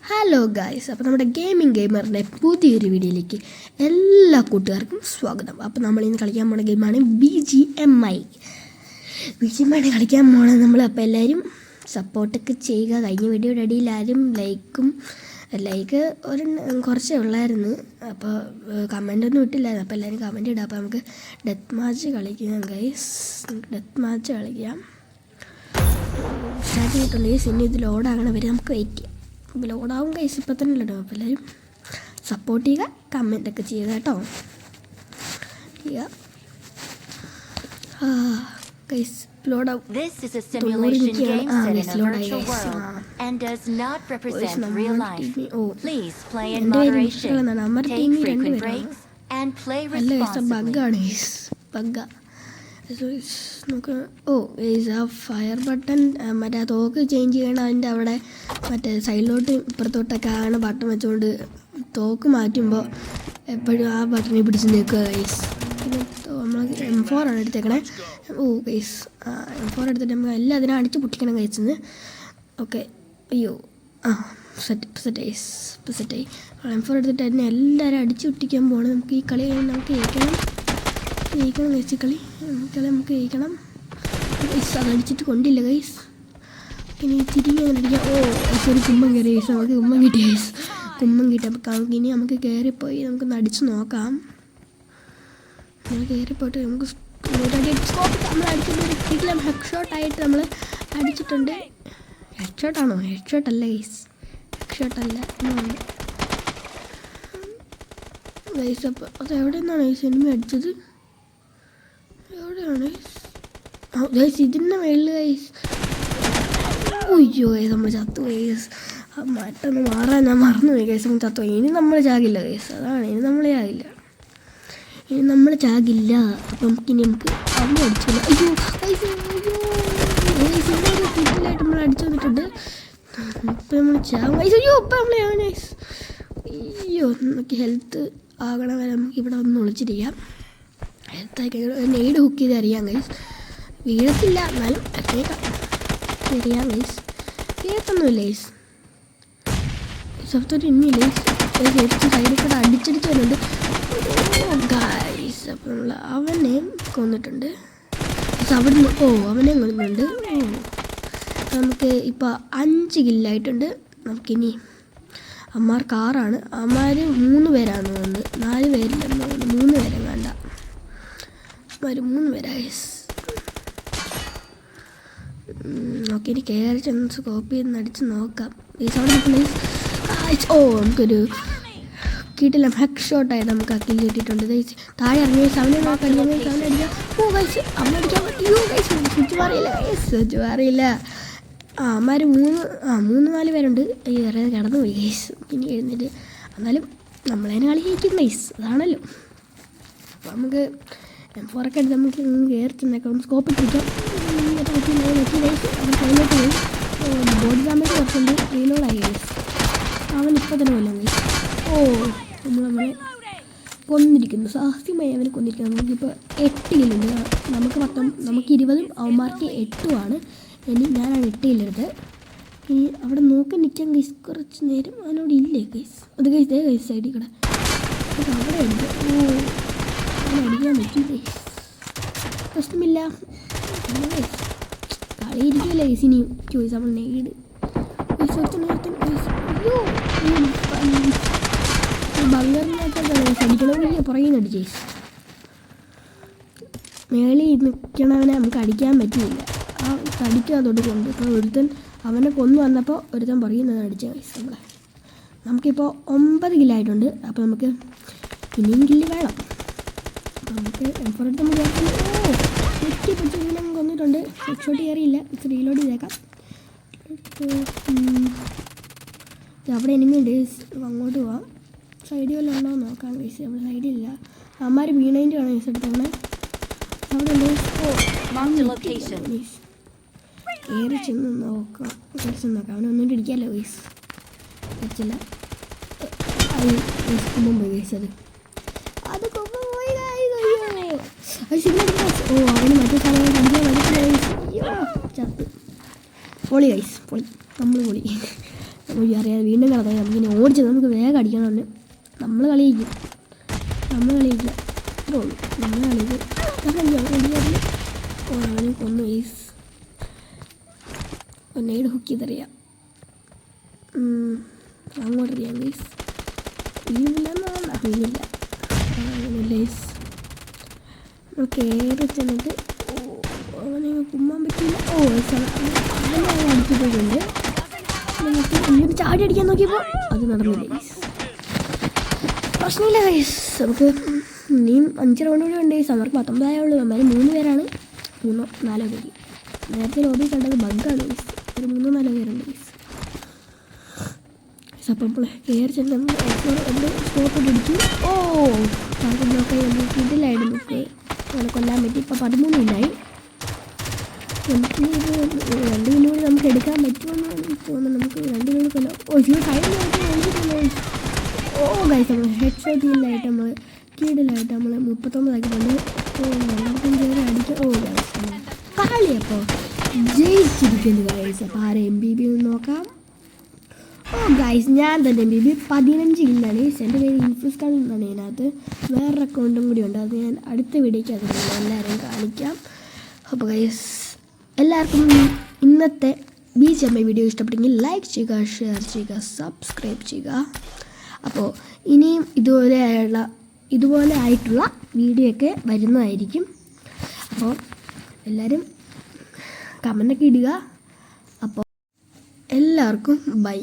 Hello guys, അപ്പോൾ നമ്മുടെ ഗെയിമറിൻ്റെ പുതിയൊരു വീഡിയോയിലേക്ക് എല്ലാ കൂട്ടുകാർക്കും സ്വാഗതം. അപ്പോൾ നമ്മളിന്ന് കളിക്കാൻ പോകുന്ന ഗെയിമാണ് BGMI കളിക്കാൻ പോകണം നമ്മൾ. അപ്പോൾ എല്ലാവരും സപ്പോർട്ടൊക്കെ ചെയ്യുക. കഴിഞ്ഞ വീഡിയോയുടെ അടിയിൽ ആരും ലൈക്ക് കുറച്ചേ ഉള്ളായിരുന്നു. അപ്പോൾ കമൻ്റൊന്നും ഇട്ടില്ലായിരുന്നു. അപ്പോൾ എല്ലാവരും കമൻ്റ് ഇടാം. അപ്പോൾ നമുക്ക് ഡെത്ത് മാച്ച് കളിക്കാം ഗൈസ്. കളിക്കാം. സ്റ്റാർട്ട് ചെയ്തിട്ടുണ്ട് ഗൈസ്. ഇനി ഇത് ലോഡാകണം വരെ നമുക്ക് വെയിറ്റ് ചെയ്യാം. ലോഡാവും ഗൈസ്, ഇപ്പം തന്നെ ഇടണം. അപ്പോൾ എല്ലാവരും സപ്പോർട്ട് ചെയ്യുക, കമൻ്റൊക്കെ ചെയ്യുക കേട്ടോ. ഗൈസ് ലോഡാവും. ബഗ്ഗാണ് ഗൈസ്, ബഗ്ഗാ. നമുക്ക് ആ ഫയർ ബട്ടൺ മറ്റേ ആ തോക്ക് ചേഞ്ച് ചെയ്യണം. അതിൻ്റെ അവിടെ മറ്റേ സൈഡിലോട്ട് ഇപ്പുറത്തോട്ടൊക്കെ ആണ് ബട്ടൺ വെച്ചുകൊണ്ട് തോക്ക് മാറ്റുമ്പോൾ എപ്പോഴും ആ ബട്ടണിൽ പിടിച്ച് നിൽക്കുക ഗൈസ്. പിന്നെ നമ്മൾ M4 ആണ് എടുത്തേക്കണേ. ഗൈസ് M4 എടുത്തിട്ട് നമുക്ക് എല്ലാം അതിനെ അടിച്ച് പൊട്ടിക്കണം ഗൈസിന്ന്. ഓക്കെ, അയ്യോ സെറ്റായി. M4 എടുത്തിട്ട് അതിനെ എല്ലാവരും അടിച്ച് പൊട്ടിക്കാൻ പോകണം. നമുക്ക് ഈ കളി നമുക്ക് ജയിക്കണം ഗൈസ്. കളി നമുക്ക് ജയിക്കണം ഗൈസ്. അതടിച്ചിട്ട് കൊണ്ടില്ല ഗൈസ്. ഇനി തിരികെ അങ്ങനെ അടിക്കാം. ഒരു കുമ്മം കയറി ഗൈസ്. നമുക്ക് കുമ്മം കിട്ടി ഗൈസ്. അപ്പോൾ ഇനി നമുക്ക് കയറിപ്പോയി നമുക്കൊന്ന് അടിച്ച് നോക്കാം. കയറിപ്പോയിട്ട് നമുക്ക് നമ്മൾ അടിച്ചിട്ട് ഹെഡ് ഷോട്ടായിട്ട് നമ്മൾ അടിച്ചിട്ടുണ്ട്. ഹെഡ് ഷോട്ടാണോ? ഹെഡ് ഷോട്ടല്ല ഗൈസ്, ഹെഡ് ഷോട്ടല്ല ഗൈസ്. അപ്പോൾ അത് എവിടെ നിന്നാണ് ഗൈസ് എനിമി അടിച്ചത്? എവിടെയാണ് ഗൈസ്? ഇതിൻ്റെ മേളിൽ ഗൈസ്. അയ്യോ ഗൈസ്, നമ്മൾ ചത്തു ഗൈസ്. ആ മറ്റൊന്ന് മാറാൻ ഞാൻ മറന്നുപോയി ഗൈസ്. നമ്മൾ ചത്തു. ഇനി നമ്മൾ ചാകില്ല ഗൈസ്. അതാണ്, ഇനി നമ്മൾ ചാകില്ല. അപ്പം നമുക്ക് അവിടെ അടിച്ചില്ല. അയ്യോ ഗൈസ്, കിറ്റിലായിട്ട് നമ്മൾ അടിച്ചു വന്നിട്ടുണ്ട്. ഇപ്പം നമ്മൾ ചാകും ഗൈസ്. അയ്യോ ഇപ്പം നമ്മൾ ചാകും ഗൈസ്. അയ്യോ, നമുക്ക് ഹെൽത്ത് ആകണ വരെ നമുക്ക് ഇവിടെ ഒന്ന് ഒളിച്ചിരിക്കാം. ഹെൽത്തായി നെയ്ഡ് ഹുക്ക് ചെയ്ത് അറിയാം ഗൈസ്. വീഴത്തില്ല, എന്നാലും അറിയാം ഗൈസ്. വീഴത്തൊന്നുമില്ല ഗൈസ്. സബ്ത്തോട്ട് ഇന്നില്ല ഗൈസ്. സൈഡിൽ കൂടെ അടിച്ചടിച്ച് വരുന്നുണ്ട് ഗൈസ്. അപ്പോൾ നമ്മൾ അവനെ കൊന്നിട്ടുണ്ട് അവിടുന്ന്. അവനെ കൊന്നിട്ടുണ്ട്. നമുക്ക് ഇപ്പോൾ 5 കില്ലായിട്ടുണ്ട്. നമുക്കിനി അമ്മാർക്ക് 6ആണ്. അമ്മാർ 3 പേരാണ് തോന്നുന്നത്. 4 പേരില്ലെന്ന് തോന്നുന്നു. 3 പേരെ വേണ്ട. 3 പേരാ ഗൈസ്. ഓക്കെ, ഇനി കയറി ചെന്ന് സ്കോപ്പ് ചെയ്ത് അടിച്ച് നോക്കാം ഗൈസ്. അവിടെ പ്ലീസ്. നമുക്കൊരു കിട്ടില്ല ഹെഡ് ഷോട്ടായി നമുക്ക് ആ കില്ല് കിട്ടിയിട്ടുണ്ട് ഗൈസ്. താഴെ ഇറങ്ങി അവനെ നോക്കാം. ഗൈസ് അവനടിക്കാൻ പറ്റിയോ ഗൈസ്? സ്വിച്ച് മാറിയില്ല. അമ്മാർ 3-4 പേരുണ്ട്. വേറെ കിടന്നു പോയി ഗൈസ്. ഇനി എഴുന്നേറ്റ് എന്നാലും നമ്മളതിനെ കളി ജയിക്കും ഗൈസ്. അതാണല്ലോ. അപ്പോൾ നമുക്ക് M4 ഒക്കെ എടുത്ത് നമുക്ക് കയറി ചെന്നേക്കാം. സ്കോപ്പ് ഇട്ടിരിക്കാം. ബോഡി ഡാമേജ് കുറച്ചുണ്ട്. റീലോഡായി ഗൈസ്. അവൻ ഇപ്പോൾ തന്നെ കൊല്ലാം ഗൈസ്. നമ്മളെ കൊന്നിരിക്കുന്നു. സാഹസ്യമായി അവനെ കൊന്നിരിക്കുന്നു. നമുക്കിപ്പോൾ 8 കില്ലുണ്ട്. നമുക്ക് 20 അവന്മാർക്ക് 8 ഇനി ഞാനാണ് 8 കില്ലെടുത്ത്. ഇനി അവിടെ നോക്കാൻ നിൽക്കാൻ ഗൈസ് കുറച്ച് നേരം. അവനോട് ഇല്ലേ ഗൈസ്? അത് ഗൈസ് ഗൈസ് സൈഡിൽ കൂടെ അവിടെ ഉണ്ട്. അടിക്കാൻ പറ്റി ഗൈസ്. പ്രശ്നമില്ല. കളി ഇരിക്കില്ല ഗൈസ്. ഇനി ചോയ്സ് നമ്മൾ നെയ്ഡ് ബങ്കറിനകത്ത് പുറകിൽ അടിച്ച് ഗൈസ്. മേളിൽ നിൽക്കണവനെ നമുക്ക് അടിക്കാൻ പറ്റിയില്ല. ആ കടിക്കാൻ തൊടുക്കുന്നുണ്ട്. ഇപ്പോൾ ഒരുത്തൻ അവനെ കൊന്നു വന്നപ്പോൾ ഒരുത്തൻ പറയുന്നത് അടിച്ച ഗൈസ് നമ്മളെ. നമുക്കിപ്പോൾ 9 കില്ലായിട്ടുണ്ട്. അപ്പോൾ നമുക്ക് ഇനിയും കില്ല് വേണം. അപ്പോൾ നമുക്ക് M4 എടുത്ത് നമുക്ക് കൊന്നിട്ടുണ്ട്. ഹെഡ് ഷോട്ട് കയറിയില്ല. റീലോഡ് ചെയ്തേക്കാം. അവിടെ എനിമിയുണ്ട്. അങ്ങോട്ട് പോവാം. സൈഡിൽ വല്ലതും ഉണ്ടോ നോക്കാം ഗൈസ്. അവിടെ സൈഡിലില്ല. അമ്മാർ വീണതിൻ്റെ ആണ് ഗൈസ് എടുത്തോണേ. അവിടെ ഉണ്ട്. കയറി ചെന്ന് നോക്കാം. അവനൊന്നും ഇടിക്കാമല്ലോ ഗൈസ്. വെച്ചില്ല. കുമ്പം പോയി ഗൈസ്. അത് കുമ്പം പോയി അവന് മറ്റേ സാധനം ചത്ത്. പൊളി ഗൈസ്, പൊളി. നമ്മൾ പൊളി. അറിയാതെ വീണ്ടും കിടന്നത് നമുക്കിനി ഓടിച്ചത് നമുക്ക് വേഗം അടിക്കണം. നമ്മൾ കളിയിക്കും നമ്മൾ കളിയിക്കുക അവന് കൊന്നു ഗൈസ്. ഒന്നേട് ഹുക്ക് ചെയ്തറിയാം അങ്ങോട്ടറിയാം ഗൈസ്. വീണില്ല ഗൈസ്. നമ്മൾ കയറി ചെന്നിട്ട് അവനെ കുമ്മാൻ പറ്റില്ല. അവനെ അടിച്ചിട്ടുണ്ട്. നമുക്ക് ഇങ്ങനെ ചാടി അടിക്കാൻ നോക്കിയപ്പോൾ അത് നടന്നില്ല ഗൈസ്. പ്രശ്നമില്ല ഗൈസ്. നമുക്ക് ഇനിയും 5 റൗണ്ട് കൂടി ഉണ്ട് ഗൈസ്. അവർക്ക് 19 ആയുള്ളൂ. എന്നാലും 3 പേരാണ്. 3-4 പേര്. നേരത്തെ ലോബി കണ്ടത് ബഗ്ഗാണ് ഗൈസ്. ഒരു 3-4 പേരുണ്ട് ഗൈസ്. അപ്പം കയറി ചെന്ന് സ്കോപ്പ് ഇടിച്ചു. നോക്കാൻ ഇതിലായിട്ട് നമുക്ക് അവനെ കൊല്ലാൻ പറ്റി. ഇപ്പം 13 ഇല്ലായി. നമുക്ക് 2 കിലോ കൂടി നമുക്ക് എടുക്കാൻ പറ്റുമെന്ന് തോന്നുന്നു. നമുക്ക് 2 കിലോ കൊല്ലാം. ഗൈസ് നമ്മൾ ഹെഡ് ഷോട്ട് കീഴിലായിട്ട് നമ്മൾ 39 ആക്കിയിട്ടുണ്ട്. 45 അടിക്കാം. കളിയപ്പോൾ ജയിച്ചിരിക്കുന്നു ഗൈസ്. അപ്പോൾ ആരെ MVP ഒന്ന് നോക്കാം. ഗൈസ് ഞാൻ തന്നെ MVP 15 ഇല്ലാണ്. എൻ്റെ പേര് ഇൻഫ്യൂസ് കളി എന്നാണ്. ഇതിനകത്ത് വേറൊരു അക്കൗണ്ടും കൂടി ഉണ്ട്. അത് ഞാൻ അടുത്ത വീഡിയോയ്ക്ക് അത് എല്ലാവരും കാണിക്കാം. അപ്പോൾ ഗൈസ് എല്ലാവർക്കും ഇന്നത്തെ BGMI വീഡിയോ ഇഷ്ടപ്പെട്ടെങ്കിൽ ലൈക്ക് ചെയ്യുക, ഷെയർ ചെയ്യുക, സബ്സ്ക്രൈബ് ചെയ്യുക. അപ്പോൾ ഇനിയും ഇതുപോലെ ആയിട്ടുള്ള വീഡിയോ ഒക്കെ വരുന്നതായിരിക്കും. അപ്പോൾ എല്ലാവരും കമൻ്റൊക്കെ ഇടുക. അപ്പോൾ എല്ലാവർക്കും ബൈ.